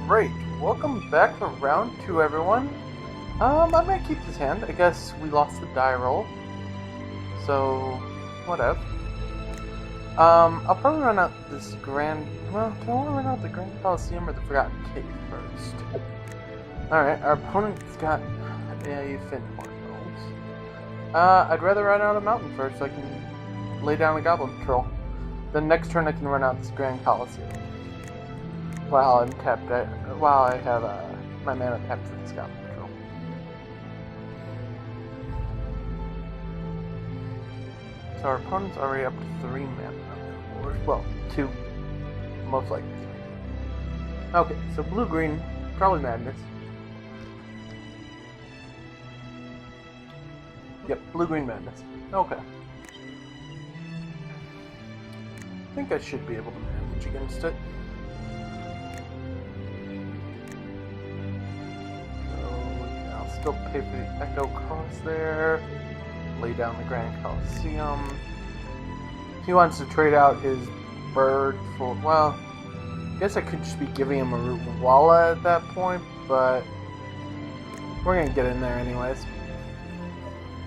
Alright, welcome back for round 2, everyone. I might keep this hand. I guess we lost the die roll. So, whatever. I'll probably run out this grand... Well, do I want to run out the Grand Coliseum or the Forgotten Cave first? Alright, our opponent's got a Finhorn Nose. I'd rather run out a mountain first so I can lay down a Goblin Patrol. Then next turn I can run out this Grand Coliseum. While I'm tapped, while I have my mana tapped for this Goblin Patrol. So our opponent's already up to 3 mana. Well, 2. Most likely 3. Okay, so blue-green, probably Madness. Yep, blue-green Madness. Okay. I think I should be able to manage against it. Still pay for the Echo cost there. Lay down the Grand Coliseum. He wants to trade out his bird for, well, I guess I could just be giving him a Root Walla at that point, but we're gonna get in there anyways.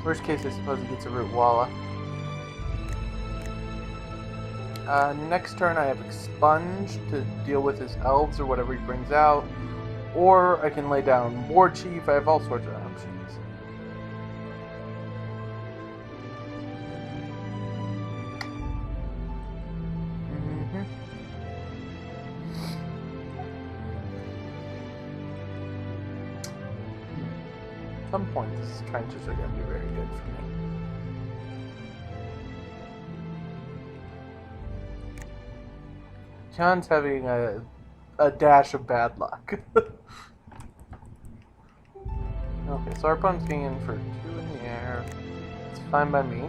Worst case, I suppose he gets a Root Walla. Next turn I have Expunge to deal with his elves or whatever he brings out. Or I can lay down War Chief. I have all sorts of options. At some point, these trenches are going to be very good for me. John's having a dash of bad luck. Okay, so our opponent's getting in for 2 in the air. It's fine by me.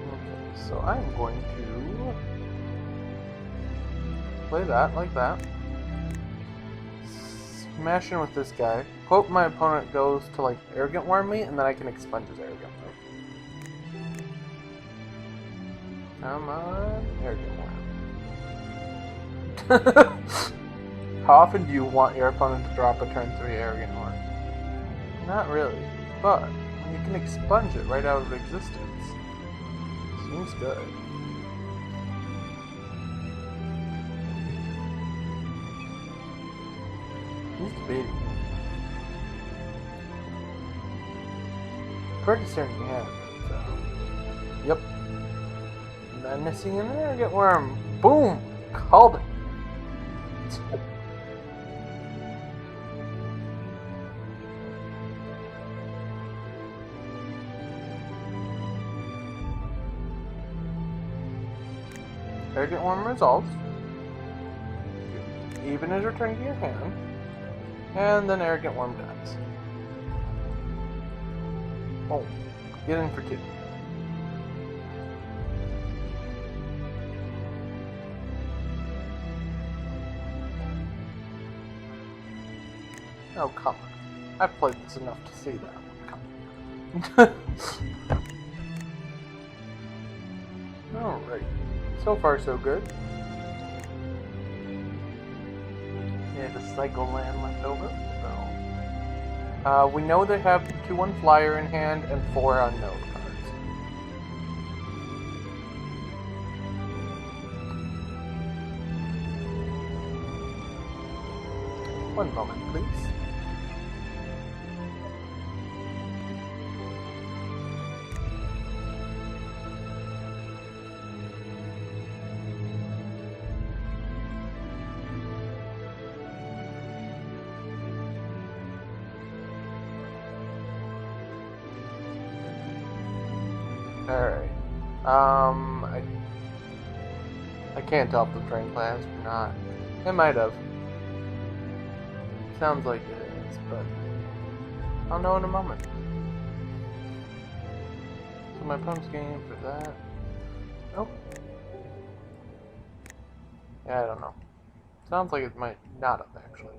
Okay, so I'm going to play that like that. Smash in with this guy. Hope my opponent goes to like Arrogant Worm me, and then I can expunge his Arrogant Worm. Come on, Arrogant Worm. How often do you want your opponent to drop a turn 3 Arrogant Worm? Not really, but you can expunge it right out of existence. Seems good. He's debating. Pretty certain he has it, so. Yep. Menacing an Arrogant Worm. Boom! Called it. Arrogant Worm resolves. Even is returned to your hand. And then Arrogant Worm dies. Oh, get in for 2. Oh, come on. I've played this enough to see that. Alright. So far, so good. Yeah, the cycle land left over. So. We know they have 2/1 flyer in hand and 4 unknown cards. One moment, please. Alright. I can't tell if the drain class or not. It might have. Sounds like it is, but I'll know in a moment. So my opponent's getting in for that. Nope. Yeah, I don't know. Sounds like it might not have, actually.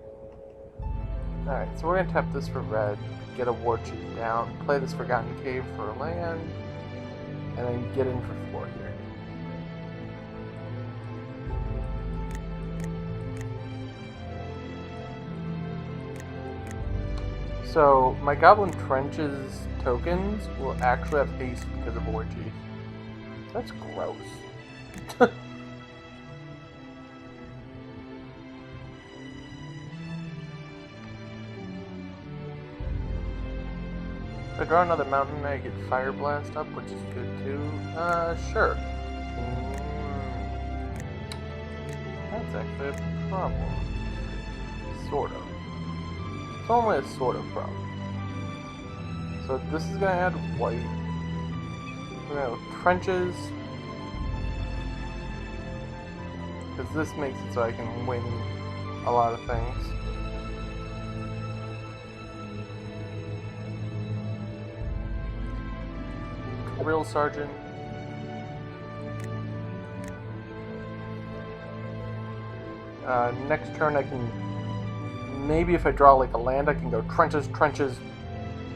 Alright, so we're gonna tap this for red, get a war chief down, play this Forgotten Cave for a land, and then get in for 4 here. So, my Goblin Trenches tokens will actually have haste because of war chief. That's gross. If I draw another mountain, I get Fire Blast up, which is good too. Sure. That's actually a problem. Sort of. It's only a sort of problem. So this is gonna add white. We're gonna have trenches. Because this makes it so I can win a lot of things. Real Sergeant. Next turn I can, maybe if I draw like a land, I can go trenches,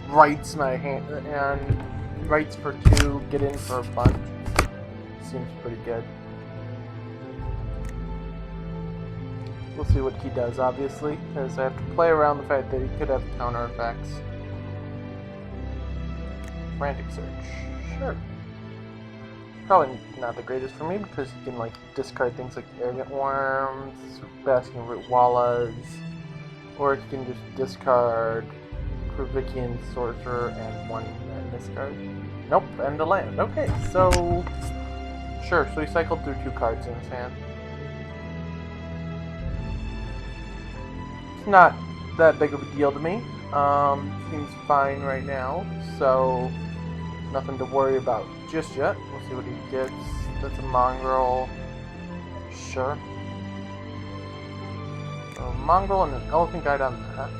rights my hand, and rights for 2, get in for a bunch. Seems pretty good. We'll see what he does, obviously, because I have to play around the fact that he could have counter effects. Frantic Search. Sure. Probably not the greatest for me because you can like discard things like Arrogant Worms, Basking Root Wallas, or you can just discard Kruvikian Sorcerer and 1 discard. Nope, and a land. Okay, so sure. So he cycled through 2 cards in his hand. It's not that big of a deal to me. Seems fine right now. So. Nothing to worry about just yet. We'll see what he gets. That's a mongrel. Sure. So mongrel and an elephant guide on that.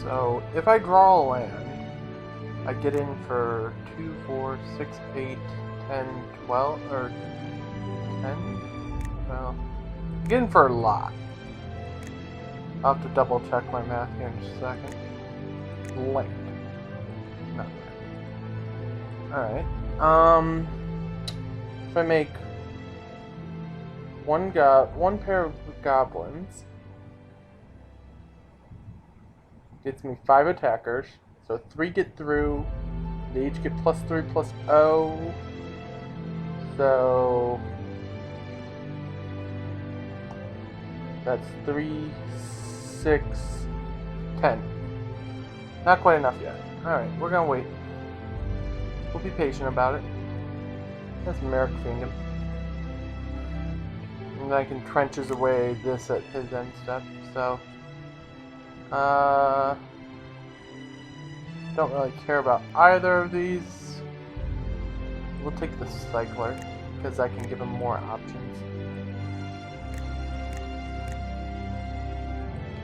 So if I draw a land, I get in for 2, 4, 6, 8, 10, 12, or 10? Well, I get in for a lot. I'll have to double check my math here in just a second. Land. Not land. Alright. If I make one pair of goblins, gets me 5 attackers. So 3 get through. They each get +3 +0. So that's 3, 6, 10. Not quite enough yet. Alright, we're gonna wait. We'll be patient about it. That's Merrick Kingdom. And I can trenches away this at his end step, so don't really care about either of these. We'll take the Cycler, because I can give him more options.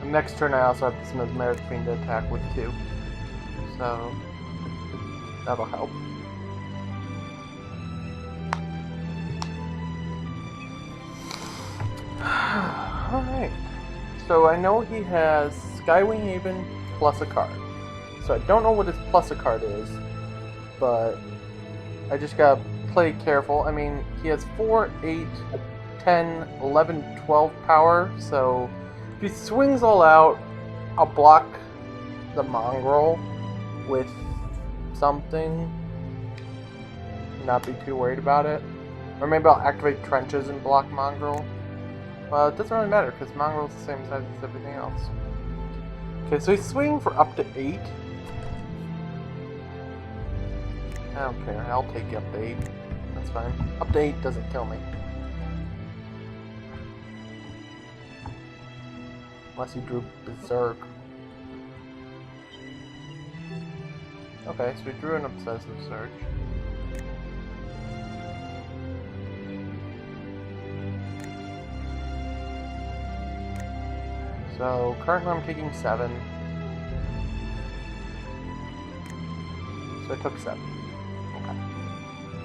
Next turn I also have this Mesmeric Fiend to attack with 2. So that'll help. Alright. So I know he has Skywing Haven plus a card. So I don't know what his plus a card is, but I just gotta play careful. I mean, he has 4, 8, 10, 11, 12 power, so if he swings all out, I'll block the mongrel with something. Not be too worried about it. Or maybe I'll activate trenches and block mongrel. Well, it doesn't really matter because mongrel's the same size as everything else. Okay, so he's swinging for up to 8. I don't care. I'll take you up to 8. That's fine. Up to 8 doesn't kill me. Unless he drew Berserk. Okay, so we drew an Obsessive Search. So, currently I'm taking 7. So I took 7. Okay.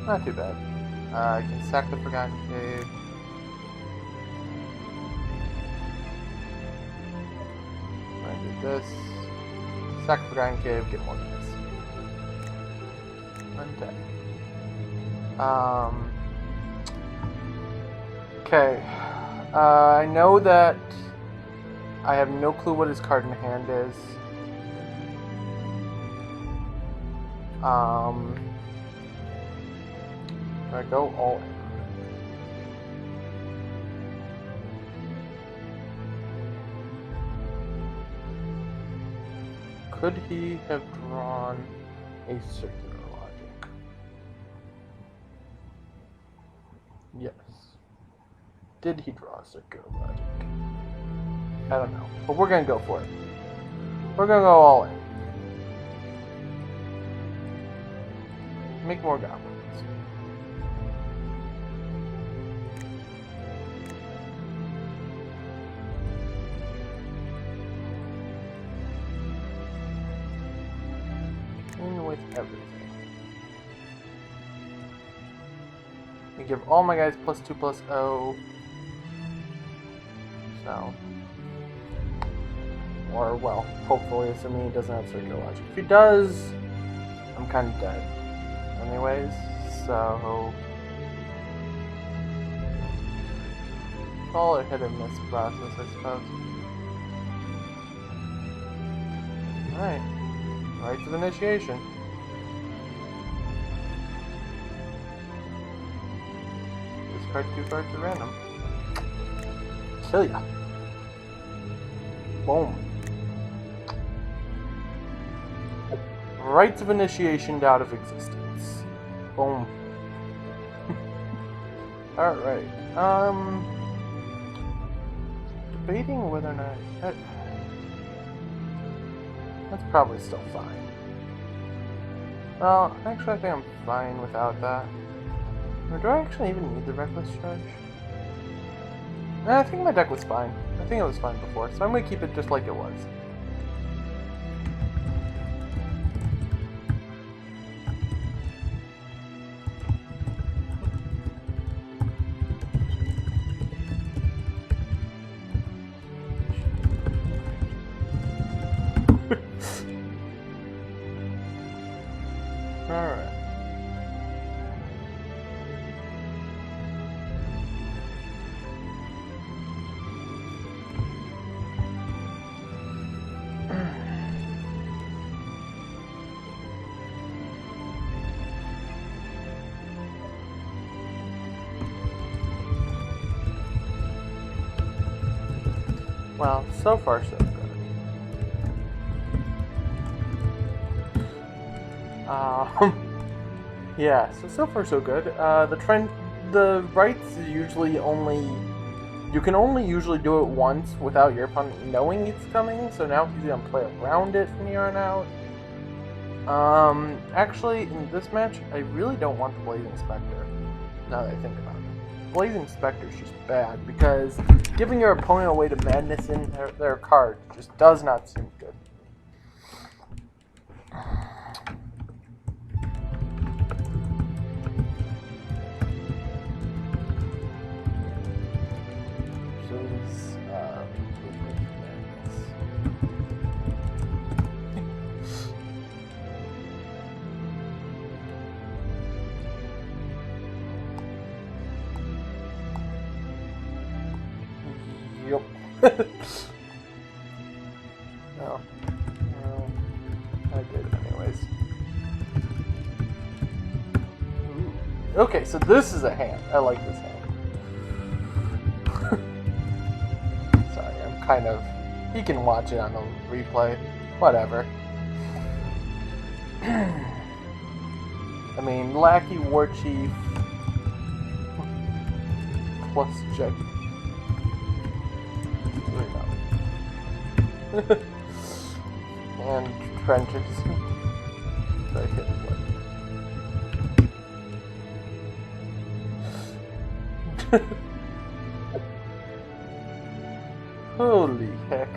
Not too bad. I can sack the Forgotten Cave. this. Sack Forgotten Cave, get more guys. Untap. Okay. I know that I have no clue what his card in hand is. I go all in. Could he have drawn a circular logic? Yes. Did he draw a circular logic? I don't know. But we're gonna go for it. We're gonna go all in. Make more goblins. In with everything. We give all my guys +2/+0. So. Or, well, hopefully, assuming he doesn't have circular logic. If he does, I'm kind of dead. Anyways, so. Call it a hit and miss process, I suppose. Alright. Rites of Initiation. Discard 2 cards at random. Kill ya. Boom. Rites of Initiation out of existence. Boom. Alright. Debating whether or not... That's probably still fine. Well, actually I think I'm fine without that. Or do I actually even need the Reckless Charge? Nah, I think my deck was fine. I think it was fine before, so I'm going to keep it just like it was. Alright. Well, so far so good. Yeah, so far so good. The rights is usually only, you can only usually do it once without your opponent knowing it's coming, so now he's gonna play around it from here on out. Actually, in this match, I really don't want the Blazing Spectre, now that I think about it. Blazing Spectre is just bad, because giving your opponent away to madness in their card just does not seem good. Yup. No. I did anyways. Ooh. Okay, so this is a hand. I like this hand. Sorry, I'm kind of... You can watch it on the replay. Whatever. I mean, Lackey, War Chief... plus Jet. And trenches. So I hit one. Holy heck.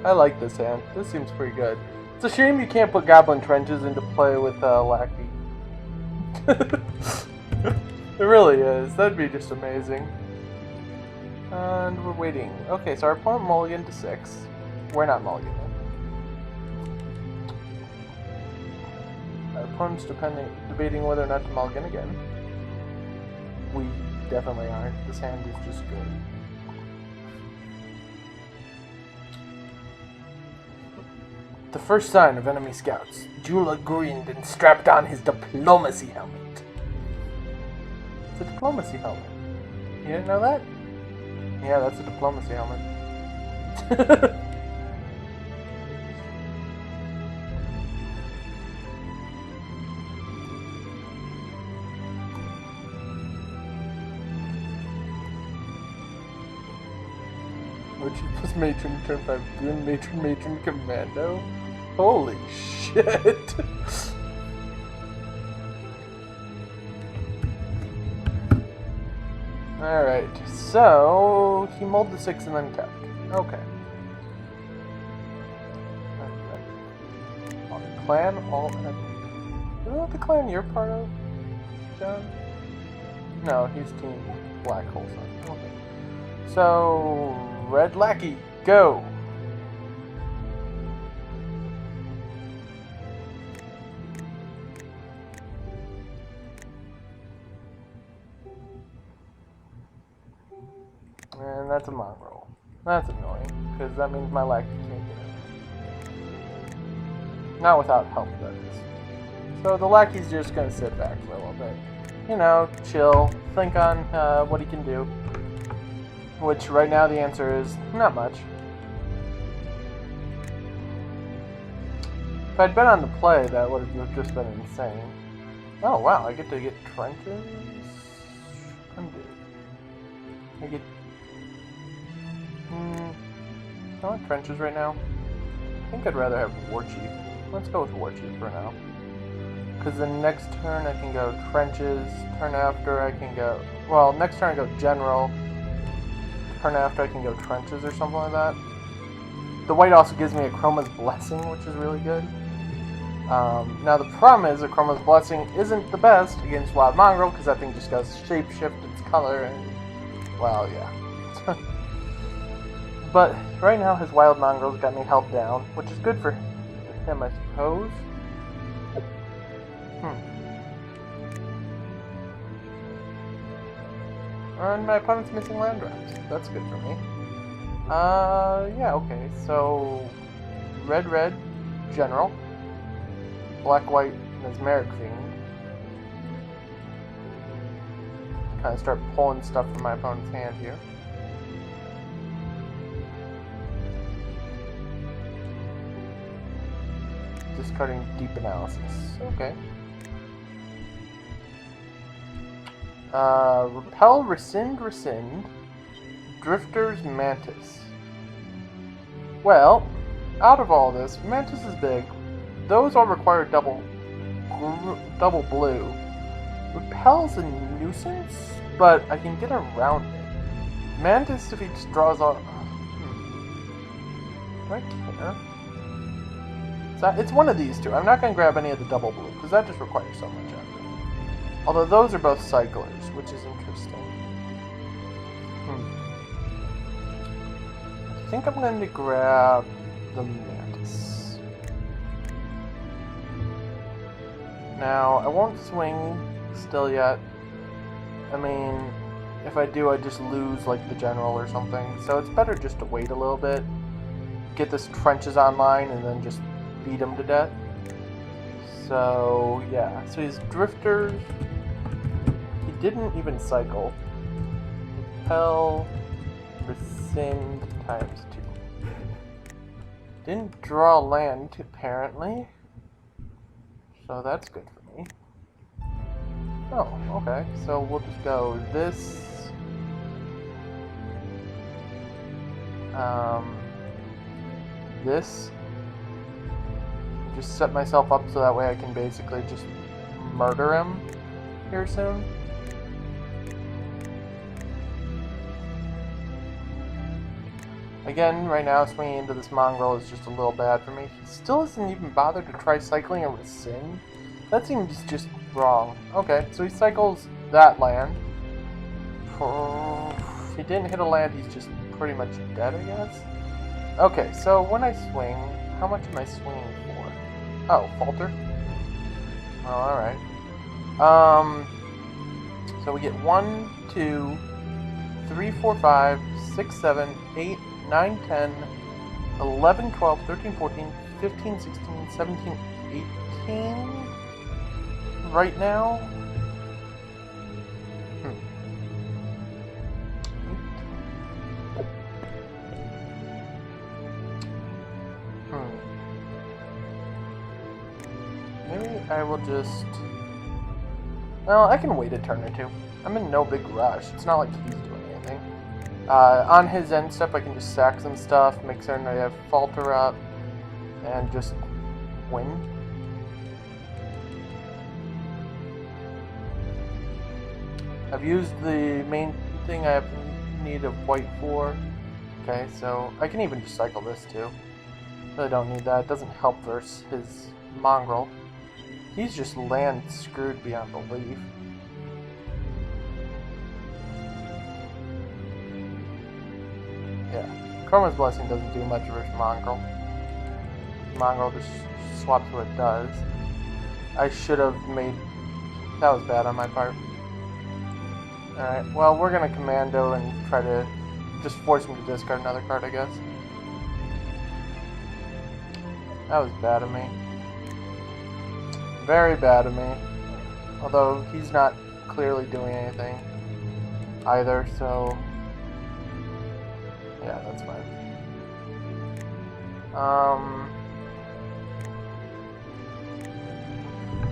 I like this hand. This seems pretty good. It's a shame you can't put Goblin Trenches into play with Lackey. It really is. That'd be just amazing. And we're waiting. Okay, so our opponent mulliganed to 6. We're not mulliganing. opponent's debating whether or not to mulligan again. We definitely aren't. This hand is just good. The first sign of enemy scouts. Jula grinned and strapped on his diplomacy helmet. It's a diplomacy helmet. You didn't know that? Yeah, that's a diplomacy helmet. Which plus matron turn 5 Grim matron commando. Holy shit. Alright, so he mulled the 6 and then tapped. Okay. On the clan, all isn't that the clan you're part of, John? No, he's Team Black Hole Sun. Okay. So Red Lackey, go! And that's a mongrel. That's annoying, because that means my lackey can't get it. Not without help, that is. So the lackey's just going to sit back for a little bit. You know, chill, think on what he can do. Which, right now, the answer is not much. If I'd been on the play, that would have just been insane. Oh, wow, I get to get trenches? Undo. I get... I want trenches right now. I think I'd rather have War Chief. Let's go with War Chief for now. Because the next turn I can go trenches. Turn after I can go... Well, next turn I go general. Turn after I can go trenches or something like that. The white also gives me a Chroma's Blessing, which is really good. Now the problem is that Chroma's Blessing isn't the best against Wild Mongrel, because that thing just goes shapeshift its color and... Well, yeah. But right now his Wild Mongrel's got me held down, which is good for him, I suppose. And my opponent's missing land drops. That's good for me. Yeah, okay. So, red, general. Black, mesmeric fiend. Kind of start pulling stuff from my opponent's hand here. Discarding deep analysis. Okay. Repel, rescind, Drifter's Mantis. Well, out of all this, Mantis is big. Those all require double blue. Repel's a nuisance, but I can get around it. Mantis, if he just draws off... Do I care? So it's one of these two. I'm not going to grab any of the double blue, because that just requires so much effort. Although those are both cyclers, which is interesting. I think I'm going to grab the Mantis. Now, I won't swing still yet. I mean, if I do, I just lose, like, the general or something. So it's better just to wait a little bit, get this trenches online, and then just beat him to death. So, yeah. So he's Drifters. He didn't even cycle. Repel, rescind times 2. Didn't draw land, apparently. So that's good for me. Oh, okay. So we'll just go this. This. Just set myself up so that way I can basically just murder him here soon. Again, right now, swinging into this mongrel is just a little bad for me. He still hasn't even bothered to try cycling a rescind. That seems just wrong. Okay, so he cycles that land. If he didn't hit a land, he's just pretty much dead, I guess. Okay, so when I swing, how much am I swinging for? Oh, falter. Well, alright. So we get 1, 2, 3, 4, 5, 6, 7, 8, 9, 10, 11, 12, 13, 14, 15, 16, 17, 18 right now. Maybe I will just... Well, I can wait a turn or two. I'm in no big rush. It's not like he's doing anything. On his end step, I can just sack some stuff, make certain I have Falter up, and just win. I've used the main thing I have need of white for. Okay, so I can even just cycle this too. Really don't need that. It doesn't help versus his mongrel. He's just land screwed beyond belief. Yeah, Karma's Blessing doesn't do much versus mongrel. Mongrel just swaps what it does. I should have made... That was bad on my part. Alright, well, we're gonna commando and try to just force him to discard another card, I guess. That was bad of me. Very bad of me. Although, he's not clearly doing anything either, so... Yeah, that's fine.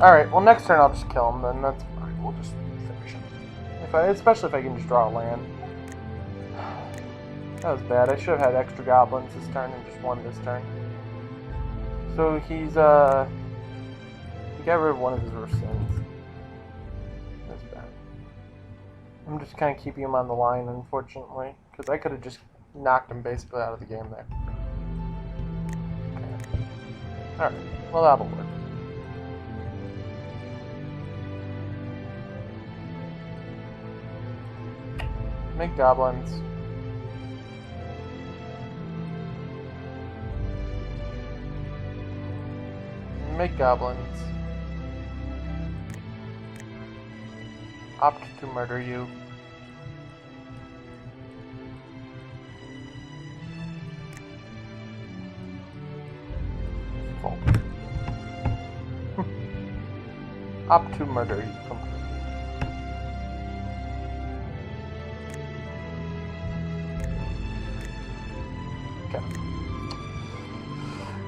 Alright, well, next turn I'll just kill him, then that's fine. We'll just finish him. Especially if I can just draw a land. That was bad. I should have had extra goblins this turn and just won this turn. So he's, he got rid of one of his sins. That's bad. I'm just kind of keeping him on the line, unfortunately. Because I could have just knocked him basically out of the game there. Okay. Alright, well that'll work. Make goblins. Make goblins. Opt to murder you. Opt to murder you completely. Okay.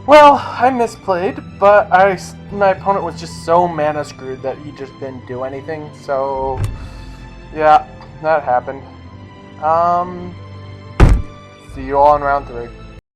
Well, I misplayed, but my opponent was just so mana screwed that he just didn't do anything, so yeah, that happened. See you all in round 3.